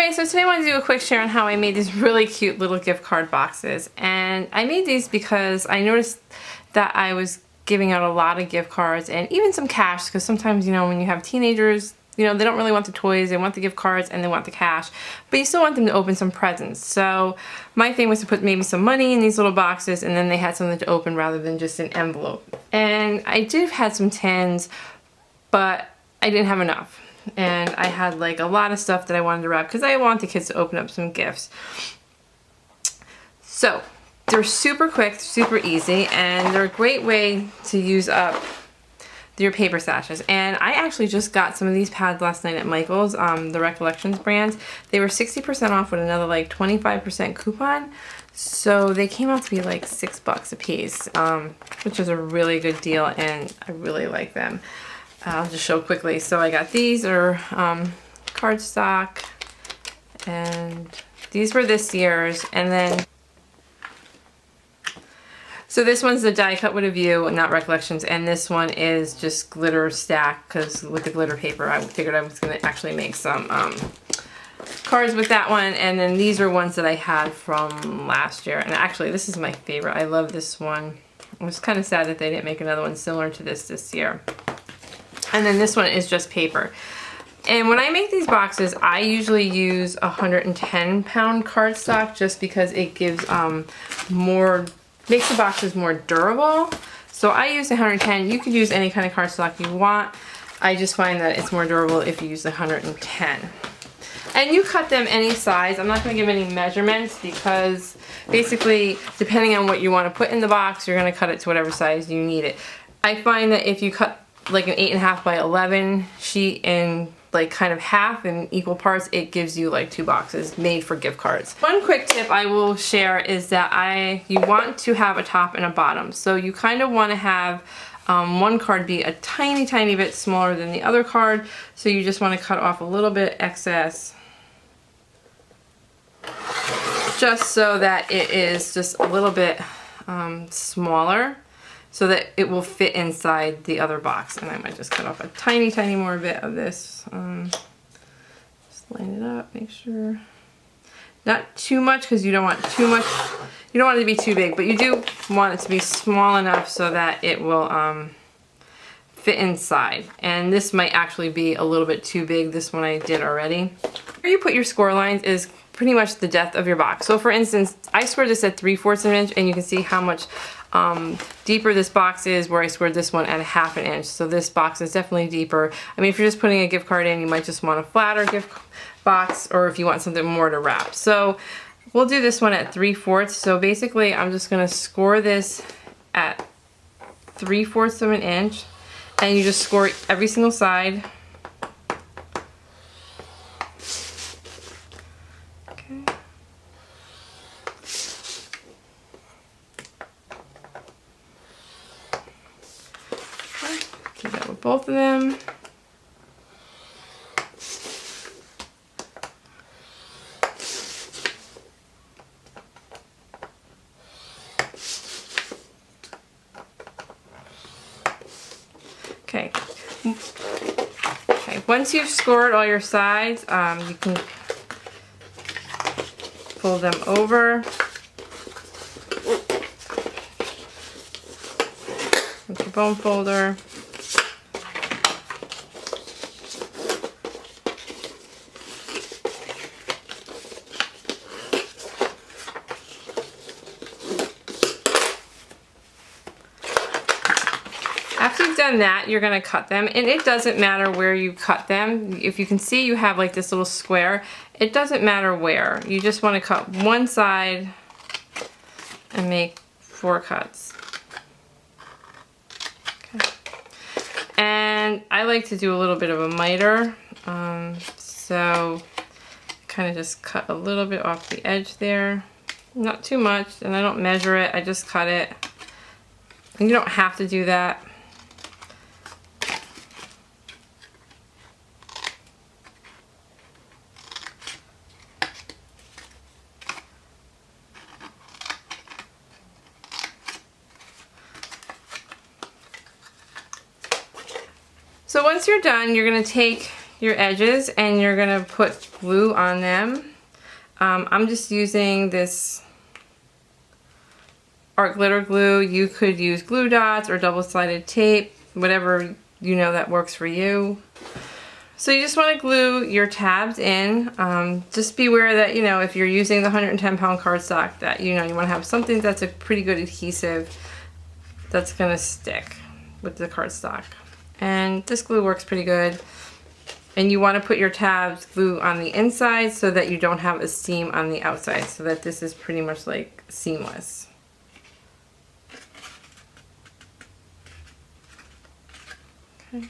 Okay, so today I want to do a quick share on how I made these really cute little gift card boxes. And I made these because I noticed that I was giving out a lot of gift cards and even some cash, because sometimes, you know, when you have teenagers, you know, they don't really want the toys, they want the gift cards and they want the cash, but you still want them to open some presents. So my thing was to put maybe some money in these little boxes, and then they had something to open rather than just an envelope. And I did have some tins, but I didn't have enough. And I had like a lot of stuff that I wanted to wrap because I want the kids to open up some gifts. So they're super quick, super easy, and they're a great way to use up your paper stashes. And I actually just got some of these pads last night at Michael's, the Recollections brand. They were 60% off with another like 25% coupon. So they came out to be like $6 a piece, which is a really good deal, and I really like them. I'll just show quickly. So I got these are cardstock, and these were this year's, and then so this one's the die cut with a view, not Recollections, and this one is just glitter stack, because with the glitter paper I figured I was going to actually make some cards with that one. And then these are ones that I had from last year, and actually this is my favorite. I love this one. I was kind of sad that they didn't make another one similar to this year. And then this one is just paper. And when I make these boxes, I usually use 110-pound cardstock just because it gives makes the boxes more durable. So I use 110. You could use any kind of cardstock you want. I just find that it's more durable if you use 110. And you cut them any size. I'm not going to give any measurements because basically, depending on what you want to put in the box, you're going to cut it to whatever size you need it. I find that if you cut like an 8.5 by 11 sheet in like kind of half in equal parts, it gives you like 2 boxes made for gift cards. One quick tip I will share is that you want to have a top and a bottom. So you kind of want to have one card be a tiny bit smaller than the other card. So you just want to cut off a little bit excess, just so that it is just a little bit smaller, so that it will fit inside the other box. And I might just cut off a tiny more bit of this. Just line it up, make sure. Not too much, because you don't want too much. You don't want it to be too big, but you do want it to be small enough so that it will fit inside. And this might actually be a little bit too big, this one I did already. Where you put your score lines is pretty much the depth of your box. So for instance, I scored this at 3/4 of an inch, and you can see how much deeper this box is, where I scored this one at 1/2 an inch. So this box is definitely deeper. I mean, if you're just putting a gift card in, you might just want a flatter gift box, or if you want something more to wrap. So we'll do this one at 3/4. So basically I'm just going to score this at 3/4 of an inch, and you just score every single side. Do that with both of them. Okay. Okay. Once you've scored all your sides, you can fold them over. With your bone folder. After you've done that, you're going to cut them, and it doesn't matter where you cut them. If you can see, you have like this little square. It doesn't matter where. You just want to cut one side and make 4 cuts. Okay. And I like to do a little bit of a miter, so kind of just cut a little bit off the edge there. Not too much, and I don't measure it, I just cut it. And you don't have to do that. So once you're done, you're going to take your edges and you're going to put glue on them. I'm just using this art glitter glue. You could use glue dots or double-sided tape, whatever you know that works for you. So you just want to glue your tabs in. Just be aware that, you know, if you're using the 110-pound cardstock, that, you know, you want to have something that's a pretty good adhesive that's going to stick with the cardstock. And this glue works pretty good. And you want to put your tabs glue on the inside so that you don't have a seam on the outside, so that this is pretty much like seamless. Okay.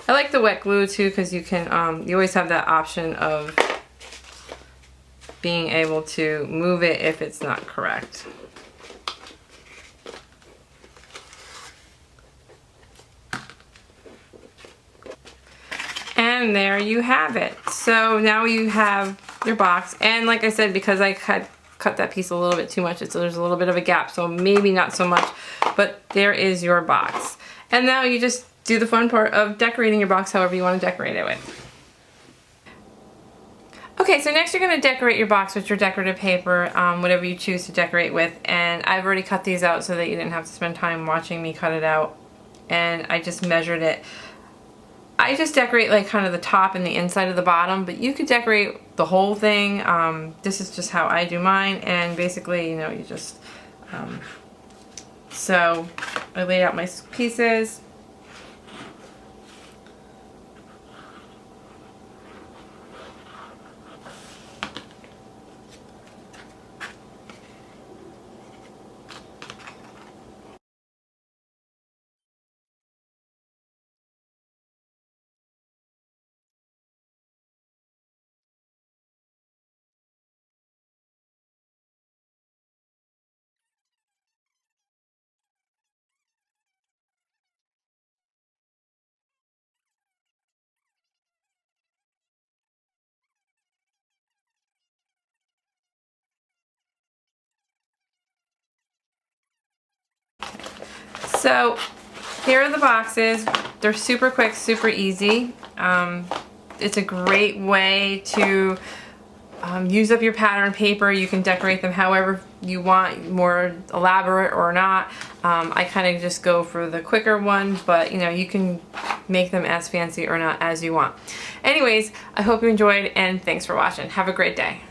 I like the wet glue too, because you can, you always have that option of being able to move it if it's not correct. And there you have it. So now you have your box, and like I said, because I had cut that piece a little bit too much, so there's a little bit of a gap, so maybe not so much, but there is your box. And now you just do the fun part of decorating your box however you want to decorate it with. Okay, so next you're going to decorate your box with your decorative paper, whatever you choose to decorate with, and I've already cut these out so that you didn't have to spend time watching me cut it out, and I just measured it. I just decorate like kind of the top and the inside of the bottom, but you could decorate the whole thing. This is just how I do mine, and basically, you know, you just, so I laid out my pieces. So here are the boxes. They're super quick, super easy. It's a great way to use up your pattern paper. You can decorate them however you want, more elaborate or not. I kind of just go for the quicker one, but you know, you can make them as fancy or not as you want. Anyways, I hope you enjoyed, and thanks for watching. Have a great day.